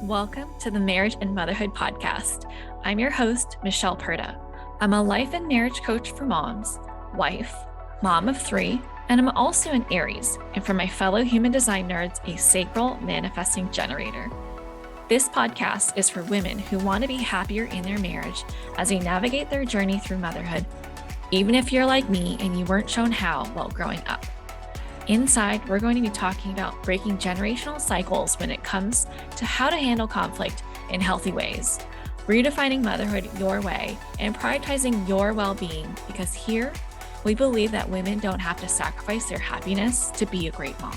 Welcome to the Marriage and Motherhood Podcast. I'm your host, Michelle Perda. I'm a life and marriage coach for moms, wife, mom of 3, and I'm also an Aries, and for my fellow human design nerds, a sacral manifesting generator. This podcast is for women who want to be happier in their marriage as they navigate their journey through motherhood, even if you're like me and you weren't shown how while growing up. Inside, we're going to be talking about breaking generational cycles when it comes to how to handle conflict in healthy ways, redefining motherhood your way, and prioritizing your well-being, because here we believe that women don't have to sacrifice their happiness to be a great mom.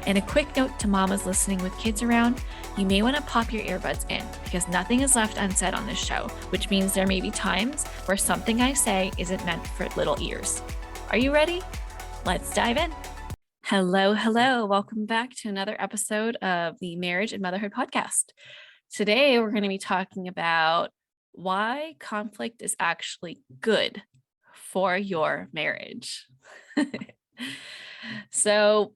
And a quick note to mamas listening with kids around, you may want to pop your earbuds in because nothing is left unsaid on this show, which means there may be times where something I say isn't meant for little ears. Are you ready? Let's dive in. Hello. Welcome back to another episode of the Marriage and Motherhood Podcast. Today, we're going to be talking about why conflict is actually good for your marriage. So,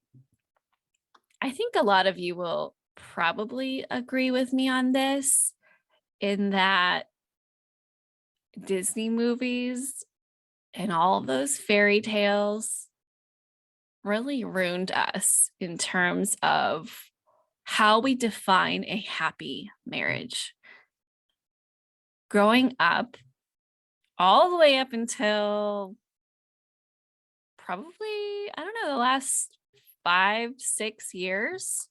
I think a lot of you will probably agree with me on this, in that Disney movies and all of those fairy tales really ruined us in terms of how we define a happy marriage. Growing up, all the way up until probably, the last 5-6 years,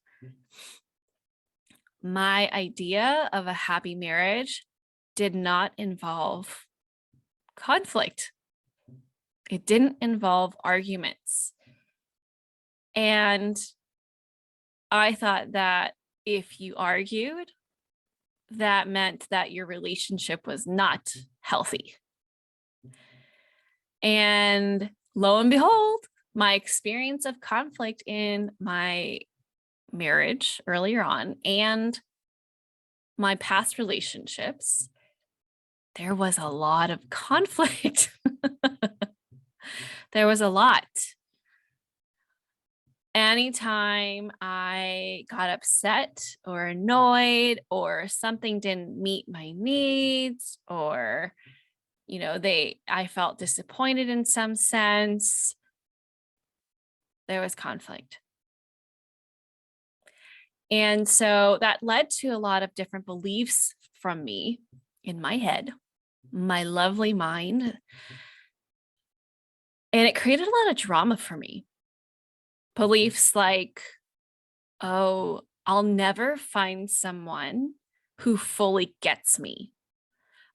my idea of a happy marriage did not involve conflict. It didn't involve arguments. And I thought that if you argued, that meant that your relationship was not healthy. And lo and behold, my experience of conflict in my marriage earlier on and my past relationships, there was a lot of conflict. There was a lot. Anytime I got upset or annoyed or something didn't meet my needs, or, I felt disappointed in some sense, there was conflict. And so that led to a lot of different beliefs from me in my head, my lovely mind. And it created a lot of drama for me. Beliefs like, oh, I'll never find someone who fully gets me.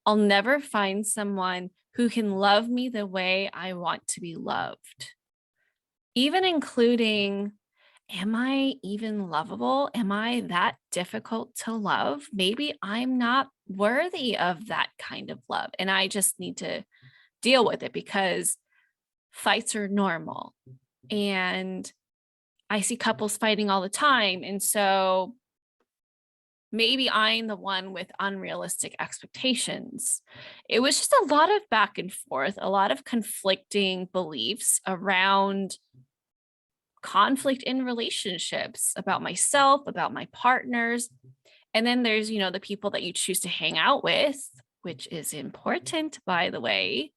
I'll never find someone who can love me the way I want to be loved. Even including, am I even lovable? Am I that difficult to love? Maybe I'm not worthy of that kind of love. And I just need to deal with it because fights are normal. And I see couples fighting all the time. And so maybe I'm the one with unrealistic expectations. It was just a lot of back and forth, a lot of conflicting beliefs around conflict in relationships, about myself, about my partners. And then there's, the people that you choose to hang out with, which is important, by the way,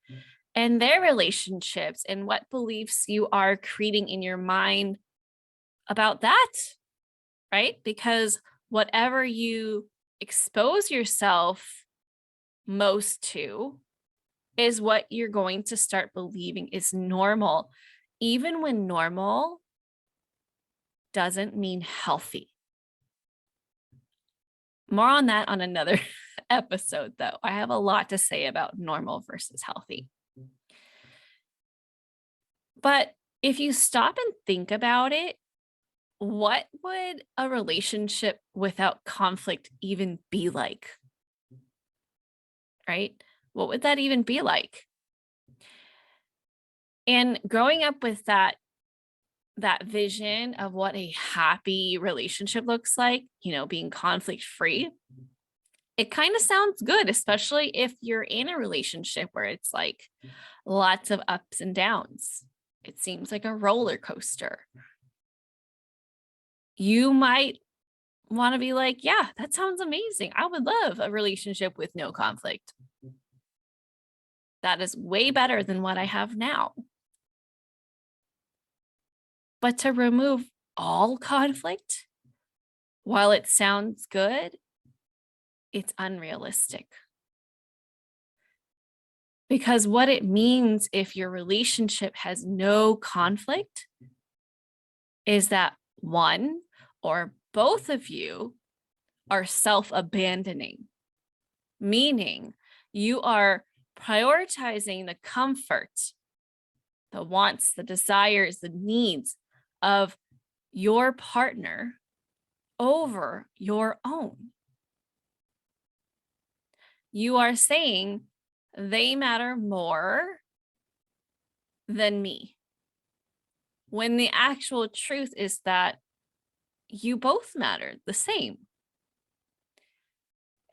and their relationships and what beliefs you are creating in your mind about that, right? Because whatever you expose yourself most to is what you're going to start believing is normal, even when normal doesn't mean healthy. More on that on another episode, though. I have a lot to say about normal versus healthy. But if you stop and think about it, what would a relationship without conflict even be like? Right? What would that even be like? And growing up with that vision of what a happy relationship looks like, being conflict free, it kind of sounds good, especially if you're in a relationship where it's like lots of ups and downs. It seems like a roller coaster. You might want to be like, yeah, that sounds amazing. I would love a relationship with no conflict. That is way better than what I have now. But to remove all conflict, while it sounds good, it's unrealistic. Because what it means if your relationship has no conflict is that one or both of you are self-abandoning, meaning you are prioritizing the comfort, the wants, the desires, the needs of your partner over your own. You are saying they matter more than me, when the actual truth is that you both matter the same.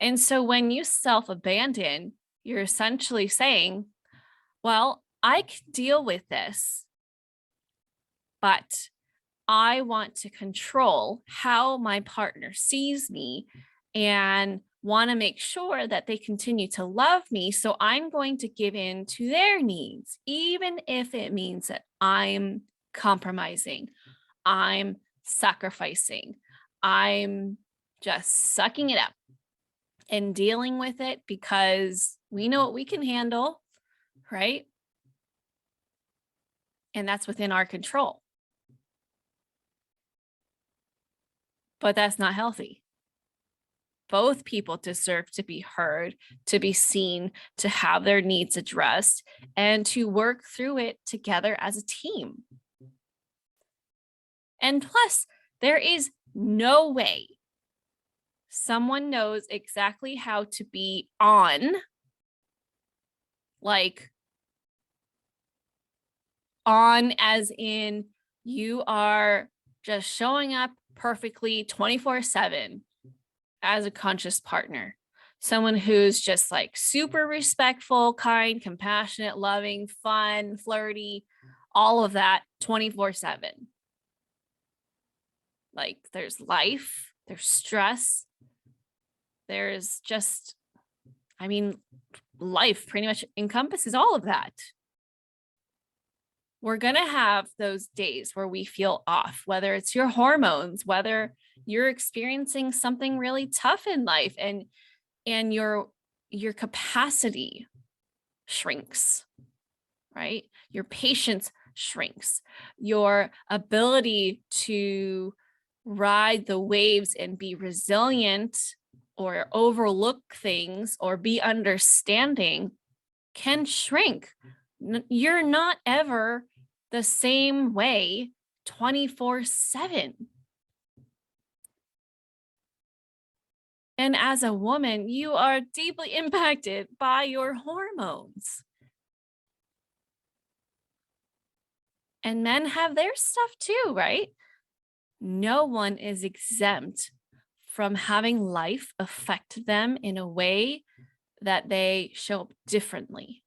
And so when you self-abandon, you're essentially saying, well, I can deal with this, but I want to control how my partner sees me and want to make sure that they continue to love me. So I'm going to give in to their needs, even if it means that I'm compromising, I'm sacrificing, I'm just sucking it up and dealing with it because we know what we can handle, right? And that's within our control. But that's not healthy. Both people deserve to be heard, to be seen, to have their needs addressed, and to work through it together as a team. And plus, there is no way someone knows exactly how to be on, like on as in you are just showing up perfectly 24/7 as a conscious partner. Someone who's just like super respectful, kind, compassionate, loving, fun, flirty, all of that 24/7. Like there's life, there's stress, there's just, I mean, life pretty much encompasses all of that. We're going to have those days where we feel off, whether it's your hormones, whether you're experiencing something really tough in life and your capacity shrinks, right? Your patience shrinks. Your ability to ride the waves and be resilient or overlook things or be understanding can shrink. You're not ever the same way 24/7. And as a woman, you are deeply impacted by your hormones. And men have their stuff too, right? No one is exempt from having life affect them in a way that they show up differently.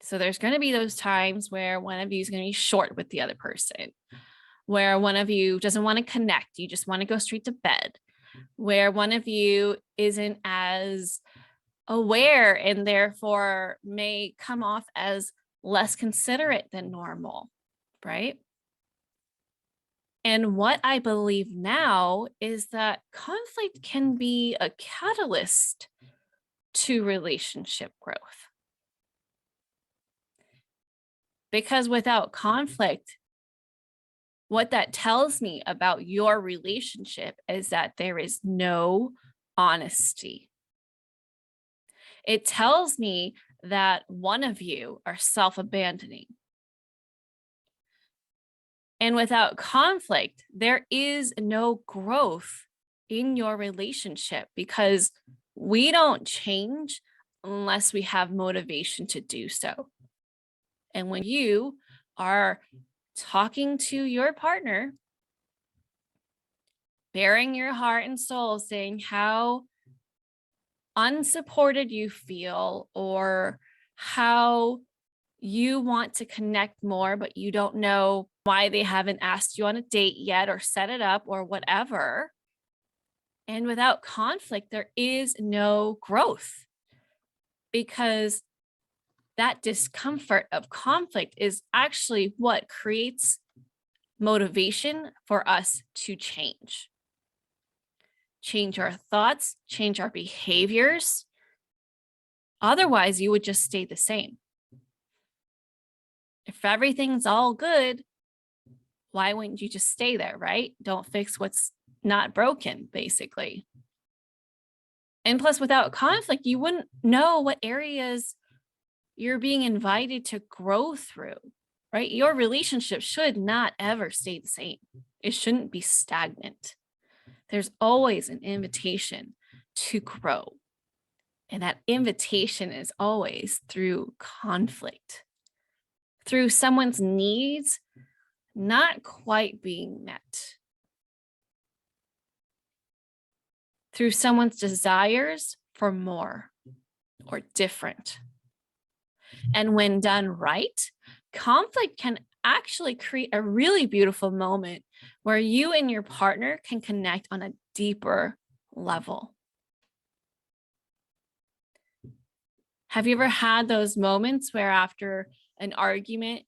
So there's going to be those times where one of you is going to be short with the other person, where one of you doesn't want to connect, you just want to go straight to bed, where one of you isn't as aware and therefore may come off as less considerate than normal, right? And what I believe now is that conflict can be a catalyst to relationship growth. Because without conflict, what that tells me about your relationship is that there is no honesty. It tells me that one of you are self-abandoning. And without conflict, there is no growth in your relationship because we don't change unless we have motivation to do so. And when you are talking to your partner, bearing your heart and soul, saying how unsupported you feel or how you want to connect more, but you don't know why they haven't asked you on a date yet or set it up or whatever. And without conflict, there is no growth, because that discomfort of conflict is actually what creates motivation for us to change our thoughts, change our behaviors. Otherwise, you would just stay the same. If everything's all good, why wouldn't you just stay there, right? Don't fix what's not broken, basically. And plus, without conflict, you wouldn't know what areas you're being invited to grow through, right? Your relationship should not ever stay the same. It shouldn't be stagnant. There's always an invitation to grow. And that invitation is always through conflict, through someone's needs not quite being met, through someone's desires for more or different. And when done right, conflict can actually create a really beautiful moment where you and your partner can connect on a deeper level. Have you ever had those moments where after an argument,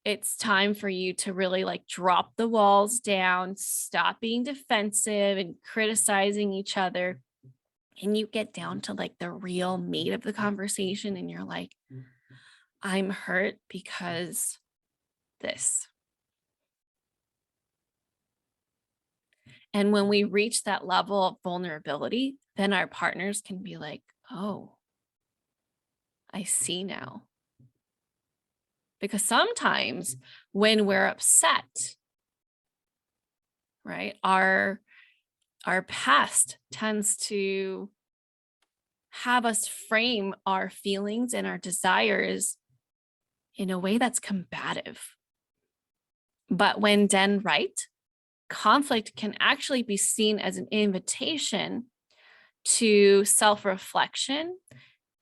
it's time for you to really like drop the walls down, stop being defensive and criticizing each other, and you get down to like the real meat of the conversation and you're like, I'm hurt because this. And when we reach that level of vulnerability, then our partners can be like, oh, I see now. Because sometimes when we're upset, right, our past tends to have us frame our feelings and our desires in a way that's combative. But when done right, conflict can actually be seen as an invitation to self-reflection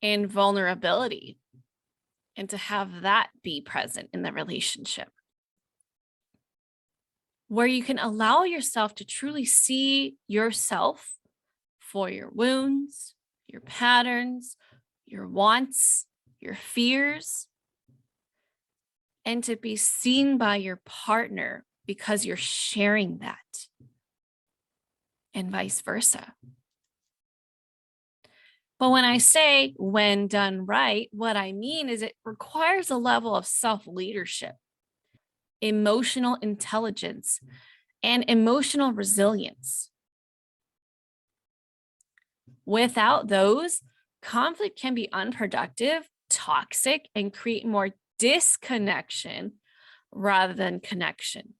and vulnerability, and to have that be present in the relationship, where you can allow yourself to truly see yourself for your wounds, your patterns, your wants, your fears, and to be seen by your partner because you're sharing that, and vice versa. But when I say when done right, what I mean is it requires a level of self-leadership, emotional intelligence, and emotional resilience. Without those, conflict can be unproductive, toxic, and create more disconnection rather than connection.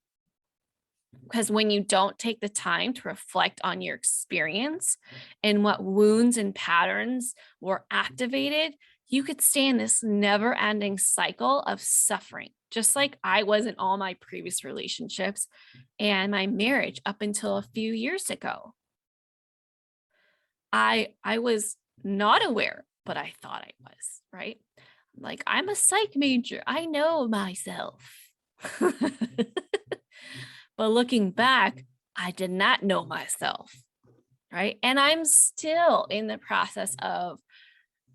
Because when you don't take the time to reflect on your experience and what wounds and patterns were activated, you could stay in this never-ending cycle of suffering, just like I was in all my previous relationships and my marriage up until a few years ago. I was not aware, but I thought I was, right? Like, I'm a psych major. I know myself. But looking back, I did not know myself, right? And I'm still in the process of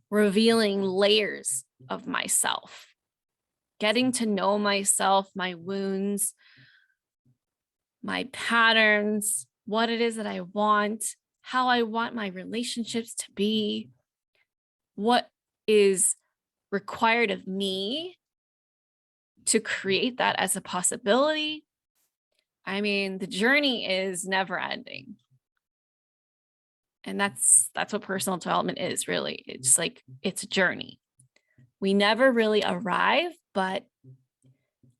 revealing layers of myself, getting to know myself, my wounds, my patterns, what it is that I want, how I want my relationships to be, what is required of me to create that as a possibility. I mean, the journey is never ending. And that's what personal development is, really. It's like, it's a journey. We never really arrive, but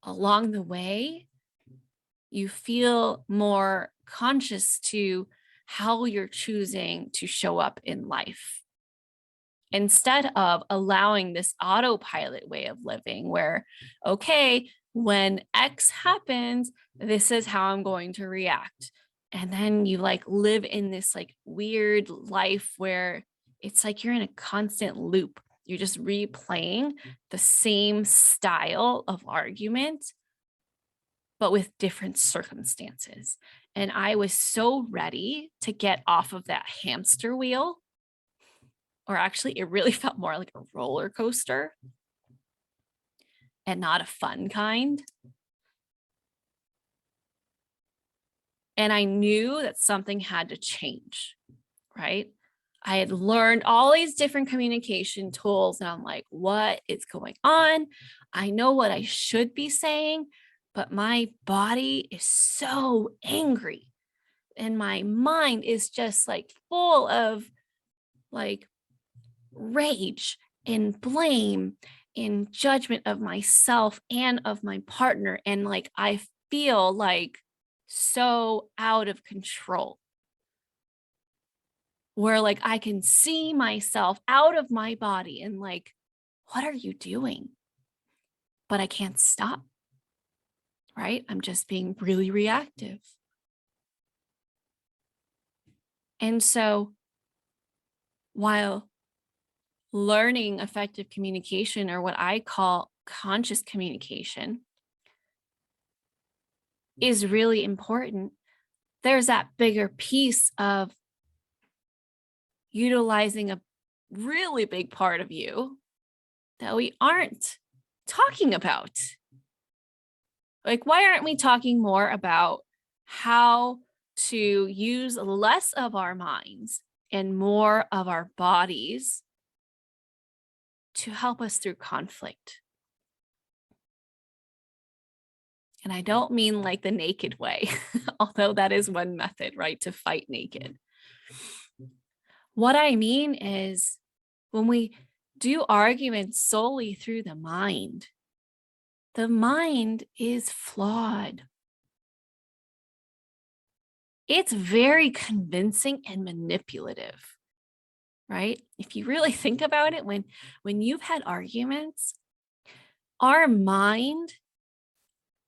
along the way, you feel more conscious to how you're choosing to show up in life, instead of allowing this autopilot way of living where, okay, when X happens, this is how I'm going to react. And then you like live in this like weird life where it's like you're in a constant loop. You're just replaying the same style of argument but with different circumstances. And I was so ready to get off of that hamster wheel, or actually, it really felt more like a roller coaster and not a fun kind. And I knew that something had to change, right? I had learned all these different communication tools, and I'm like, what is going on? I know what I should be saying, but my body is so angry. And my mind is just like full of like rage and blame and judgment of myself and of my partner. And like, I feel like so out of control, where like I can see myself out of my body and like, what are you doing? But I can't stop, right? I'm just being really reactive. And so while learning effective communication, or what I call conscious communication, is really important, there's that bigger piece of utilizing a really big part of you that we aren't talking about. Like, why aren't we talking more about how to use less of our minds and more of our bodies to help us through conflict? And I don't mean like the naked way, although that is one method, right, to fight naked. What I mean is, when we do arguments solely through the mind is flawed. It's very convincing and manipulative, right? If you really think about it, when you've had arguments, our mind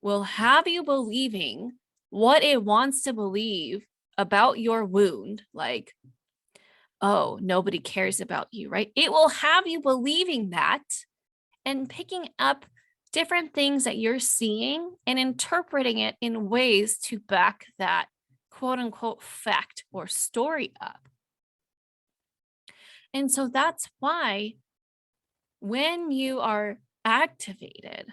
will have you believing what it wants to believe about your wound, like, oh, nobody cares about you, right? It will have you believing that and picking up different things that you're seeing and interpreting it in ways to back that quote unquote fact or story up. And so that's why when you are activated,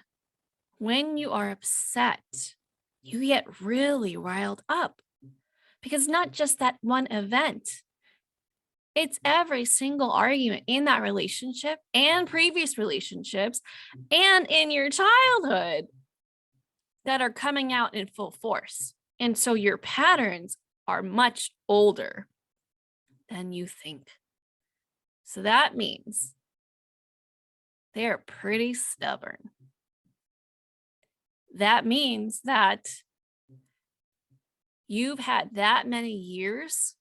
when you are upset, you get really riled up, because not just that one event, it's every single argument in that relationship and previous relationships and in your childhood that are coming out in full force. And so your patterns are much older than you think. So that means they're pretty stubborn. That means that you've had that many years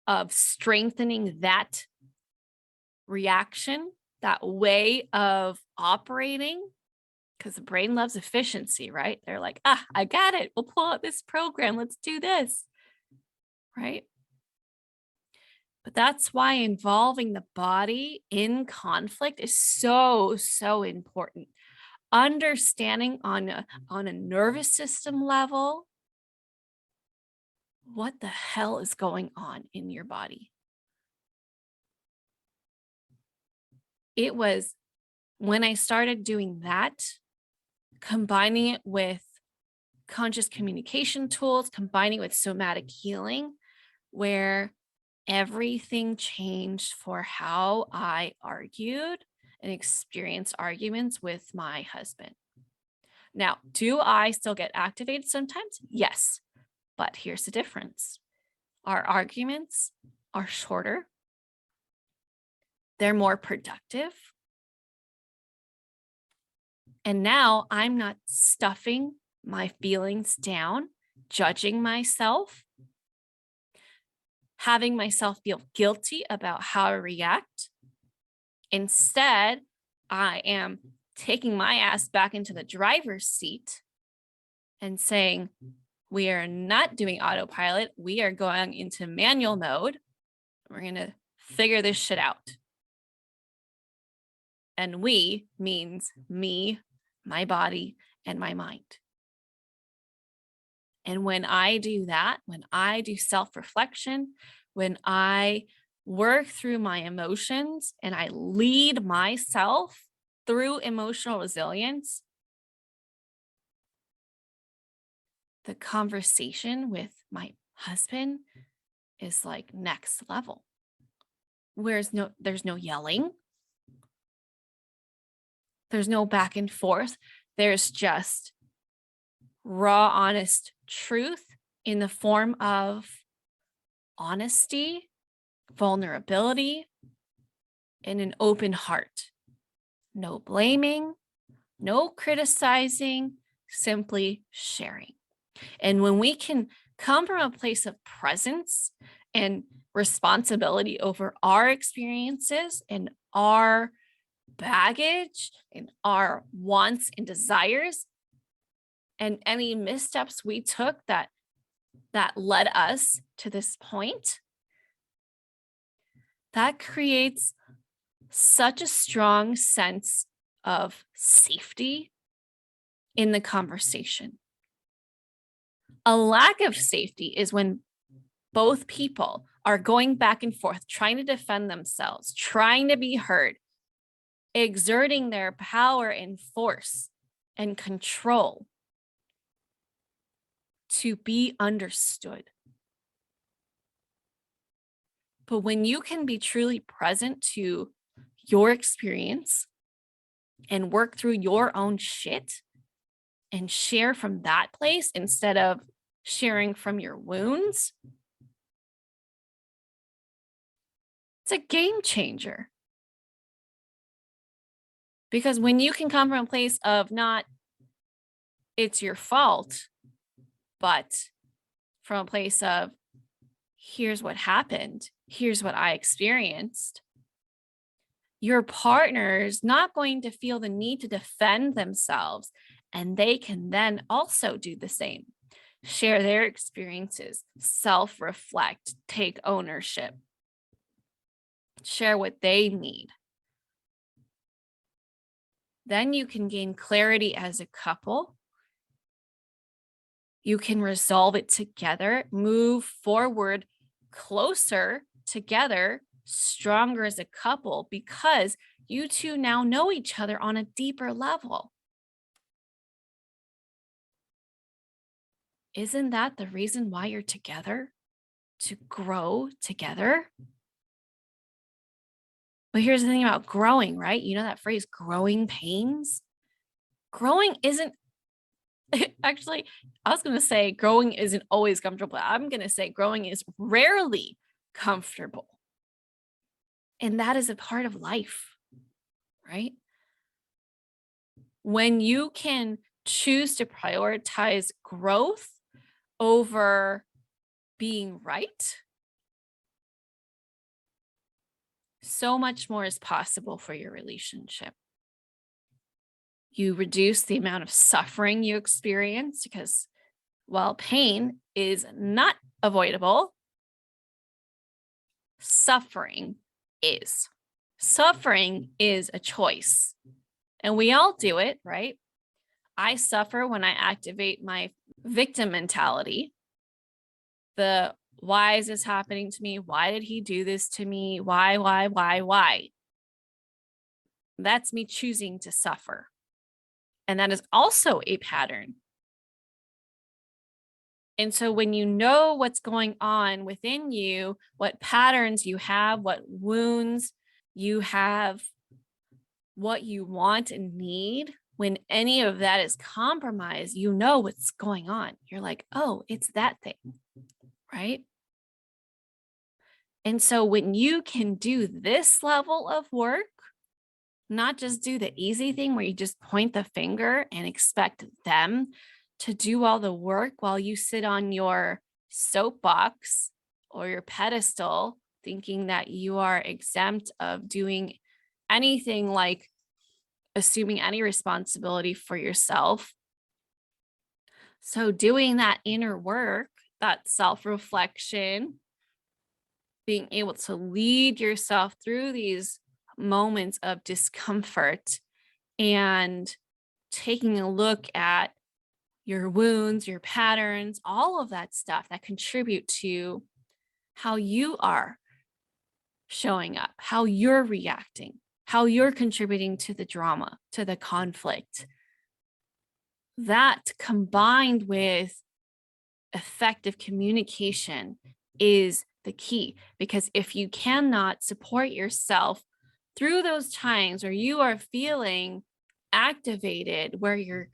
of strengthening that reaction, that way of operating, because the brain loves efficiency, right? They're like, I got it. We'll pull out this program. Let's do this, right? But that's why involving the body in conflict is so, so important. Understanding on a nervous system level what the hell is going on in your body. It was when I started doing that, combining it with conscious communication tools, combining with somatic healing, where everything changed for how I argued and experienced arguments with my husband. Now, do I still get activated sometimes? Yes. But here's the difference. Our arguments are shorter. They're more productive. And now I'm not stuffing my feelings down, judging myself, having myself feel guilty about how I react. Instead, I am taking my ass back into the driver's seat and saying, we are not doing autopilot. We are going into manual mode. We're going to figure this shit out. And we means me, my body, and my mind. And when I do that, when I do self-reflection, when I work through my emotions and I lead myself through emotional resilience, the conversation with my husband is like next level. There's no yelling. There's no back and forth. There's just raw, honest truth in the form of honesty, vulnerability, and an open heart. No blaming, no criticizing, simply sharing. And when we can come from a place of presence and responsibility over our experiences and our baggage and our wants and desires and any missteps we took that led us to this point, that creates such a strong sense of safety in the conversation. A lack of safety is when both people are going back and forth, trying to defend themselves, trying to be heard, exerting their power and force and control to be understood. But when you can be truly present to your experience and work through your own shit and share from that place instead of sharing from your wounds, it's a game changer. Because when you can come from a place of not, it's your fault, but from a place of, here's what happened, here's what I experienced, your partner's not going to feel the need to defend themselves. And they can then also do the same, share their experiences, self-reflect, take ownership, share what they need. Then you can gain clarity as a couple. You can resolve it together, move forward closer together, stronger as a couple, because you two now know each other on a deeper level. Isn't that the reason why you're together? To grow together? But here's the thing about growing, right? You know that phrase, growing pains? Growing isn't actually, I was going to say growing isn't always comfortable. I'm going to say growing is rarely comfortable. And that is a part of life, right? When you can choose to prioritize growth over being right, so much more is possible for your relationship. You reduce the amount of suffering you experience because while pain is not avoidable, suffering is. Suffering is a choice. And we all do it, right? I suffer when I activate my victim mentality. The why is this happening to me? Why did he do this to me? Why? That's me choosing to suffer. And that is also a pattern. And so when you know what's going on within you, what patterns you have, what wounds you have, what you want and need, when any of that is compromised, you know what's going on. You're like, oh, it's that thing, right? And so when you can do this level of work, not just do the easy thing where you just point the finger and expect them to do all the work while you sit on your soapbox or your pedestal, thinking that you are exempt of doing anything like assuming any responsibility for yourself. So doing that inner work, that self-reflection, being able to lead yourself through these moments of discomfort and taking a look at your wounds, your patterns, all of that stuff that contribute to how you are showing up, how you're reacting, how you're contributing to the drama, to the conflict. That combined with effective communication is the key, because if you cannot support yourself through those times where you are feeling activated, where your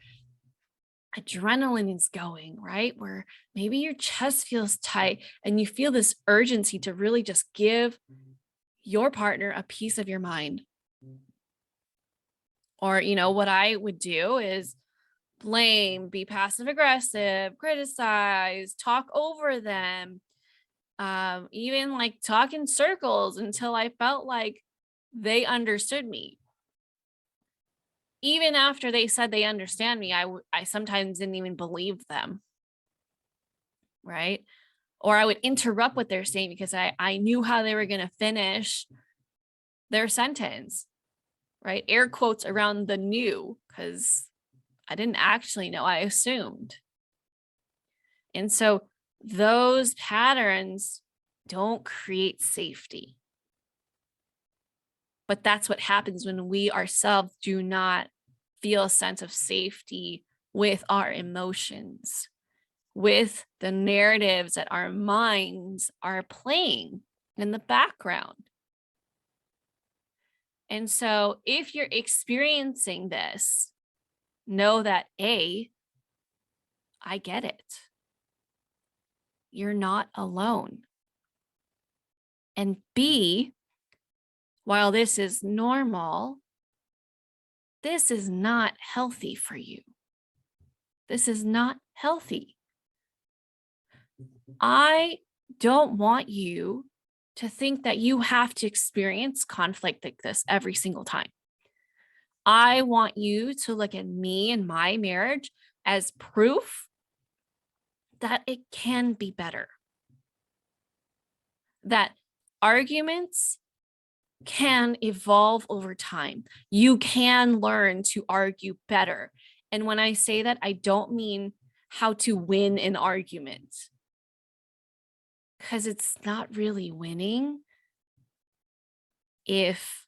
adrenaline is going, right? Where maybe your chest feels tight and you feel this urgency to really just give your partner a piece of your mind. Or, what I would do is blame, be passive aggressive, criticize, talk over them, even like talk in circles until I felt like they understood me. Even after they said they understand me, I sometimes didn't even believe them, right? Or I would interrupt what they're saying because I knew how they were going to finish their sentence, right? Air quotes around the new, because I didn't actually know, I assumed. And so those patterns don't create safety. But that's what happens when we ourselves do not feel a sense of safety with our emotions, with the narratives that our minds are playing in the background. And so if you're experiencing this, know that A, I get it. You're not alone. And B, while this is normal, this is not healthy for you. This is not healthy. I don't want you to think that you have to experience conflict like this every single time. I want you to look at me and my marriage as proof that it can be better. That arguments can evolve over time. You can learn to argue better. And when I say that, I don't mean how to win an argument, because it's not really winning if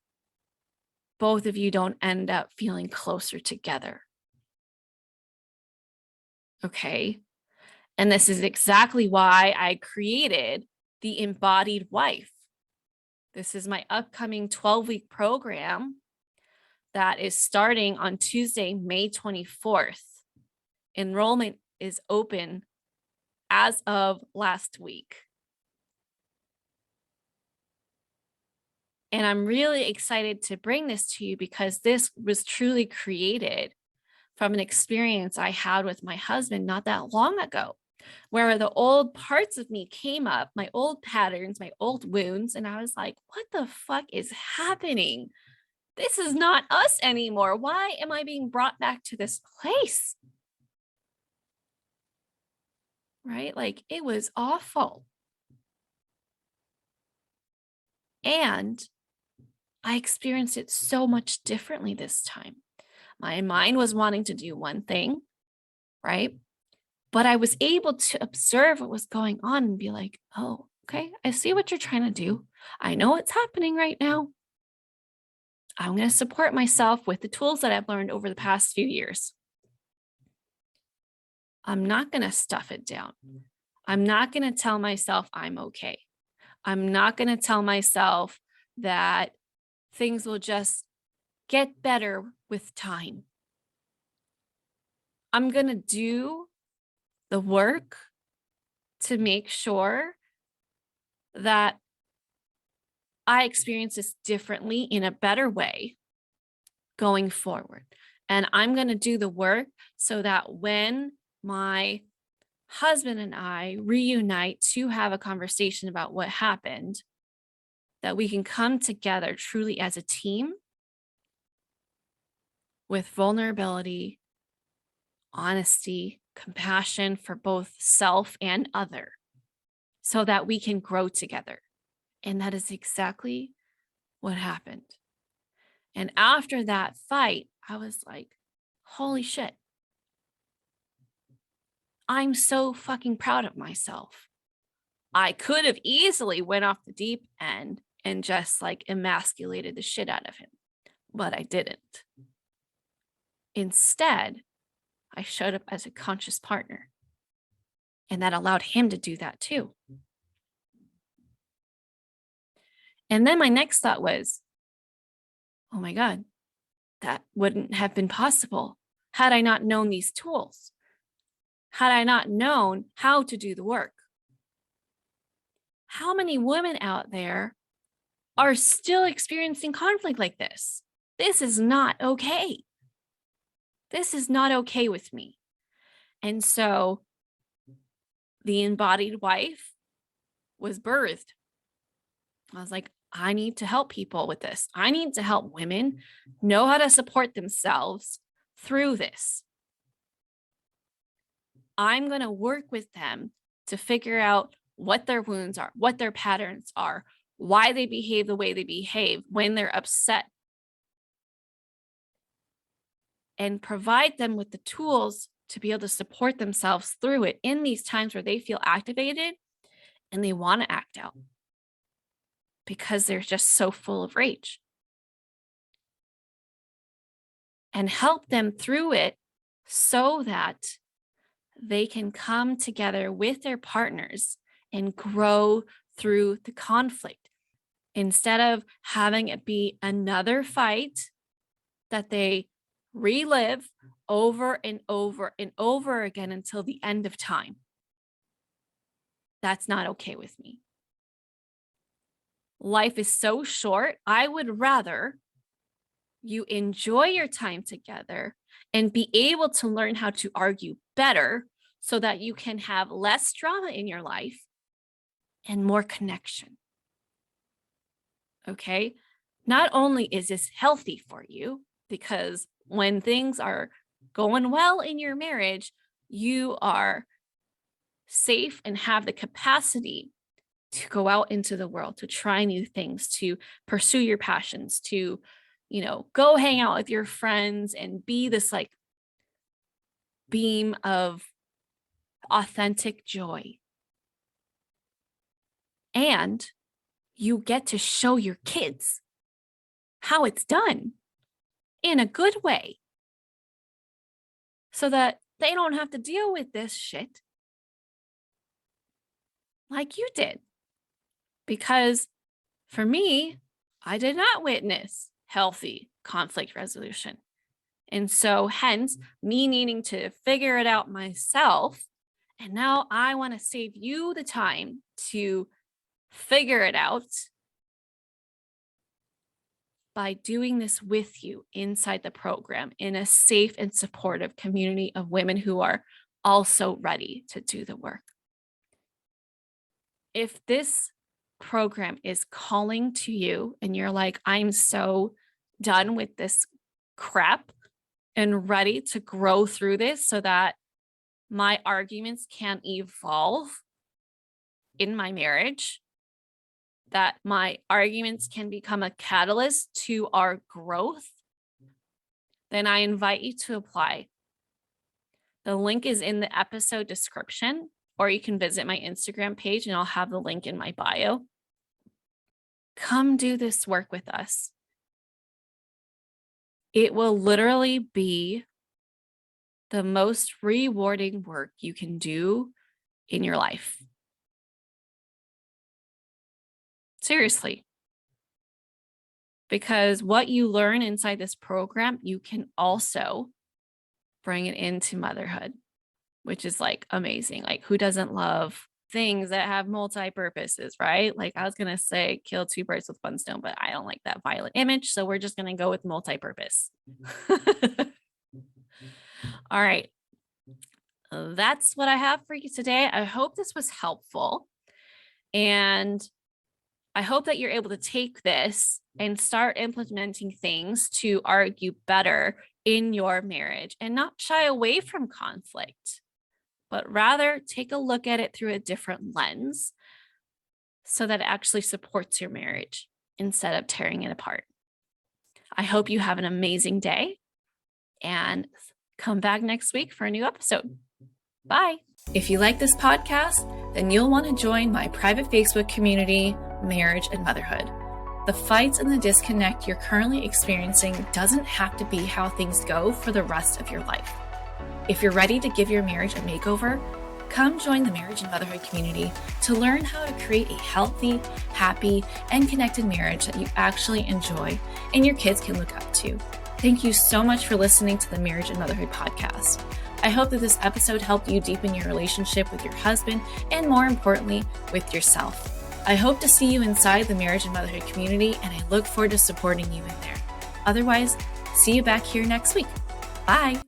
both of you don't end up feeling closer together. Okay. And this is exactly why I created the Embodied Wife. This is my upcoming 12-week program that is starting on Tuesday, May 24th. Enrollment is open as of last week. And I'm really excited to bring this to you because this was truly created from an experience I had with my husband not that long ago, where the old parts of me came up, my old patterns, my old wounds. And I was like, what the fuck is happening? This is not us anymore. Why am I being brought back to this place? Right? Like, it was awful. And I experienced it so much differently this time. My mind was wanting to do one thing, right? But I was able to observe what was going on and be like, oh, okay, I see what you're trying to do. I know what's happening right now. I'm going to support myself with the tools that I've learned over the past few years. I'm not going to stuff it down. I'm not going to tell myself I'm okay. I'm not going to tell myself that things will just get better with time. I'm going to do the work to make sure that I experience this differently in a better way going forward. And I'm going to do the work so that when my husband and I reunite to have a conversation about what happened, that we can come together truly as a team with vulnerability, honesty, compassion for both self and other, so that we can grow together. And that is exactly what happened. And after that fight, I was like, holy shit. I'm so fucking proud of myself. I could have easily went off the deep end and just like emasculated the shit out of him, but I didn't. Instead, I showed up as a conscious partner, and that allowed him to do that too. And then my next thought was, oh my God, that wouldn't have been possible had I not known these tools, had I not known how to do the work. How many women out there are still experiencing conflict like this? This is not okay. This is not okay with me. And so the embodied wife was birthed. I was like, I need to help people with this. I need to help women know how to support themselves through this. I'm going to work with them to figure out what their wounds are, what their patterns are, why they behave the way they behave when they're upset, and provide them with the tools to be able to support themselves through it in these times where they feel activated and they want to act out because they're just so full of rage. And help them through it so that they can come together with their partners and grow through the conflict instead of having it be another fight that they relive over and over and over again until the end of time. That's not okay with me. Life is so short. I would rather you enjoy your time together and be able to learn how to argue better so that you can have less drama in your life and more connection. Okay? Not only is this healthy for you, because when things are going well in your marriage, you are safe and have the capacity to go out into the world, to try new things, to pursue your passions, to, go hang out with your friends and be this like beam of authentic joy. And you get to show your kids how it's done in a good way so that they don't have to deal with this shit like you did. Because for me, I did not witness healthy conflict resolution. And so hence me needing to figure it out myself. And now I want to save you the time to figure it out by doing this with you inside the program in a safe and supportive community of women who are also ready to do the work. If this program is calling to you and you're like, I'm so done with this crap and ready to grow through this so that my arguments can evolve in my marriage, that my arguments can become a catalyst to our growth, then I invite you to apply. The link is in the episode description, or you can visit my Instagram page and I'll have the link in my bio. Come do this work with us. It will literally be the most rewarding work you can do in your life. Seriously. Because what you learn inside this program, you can also bring it into motherhood, which is like amazing. Like, who doesn't love things that have multi-purposes, right? Like, I was going to say kill two birds with one stone, but I don't like that violent image. So we're just going to go with multi-purpose. All right. That's what I have for you today. I hope this was helpful. And I hope that you're able to take this and start implementing things to argue better in your marriage and not shy away from conflict, but rather take a look at it through a different lens so that it actually supports your marriage instead of tearing it apart. I hope you have an amazing day and come back next week for a new episode. Bye. If you like this podcast, then you'll want to join my private Facebook community, Marriage and Motherhood. The fights and the disconnect you're currently experiencing doesn't have to be how things go for the rest of your life. If you're ready to give your marriage a makeover, come join the Marriage and Motherhood community to learn how to create a healthy, happy, and connected marriage that you actually enjoy and your kids can look up to. Thank you so much for listening to the Marriage and Motherhood Podcast. I hope that this episode helped you deepen your relationship with your husband and, more importantly, with yourself. I hope to see you inside the Marriage and Motherhood community, and I look forward to supporting you in there. Otherwise, see you back here next week. Bye.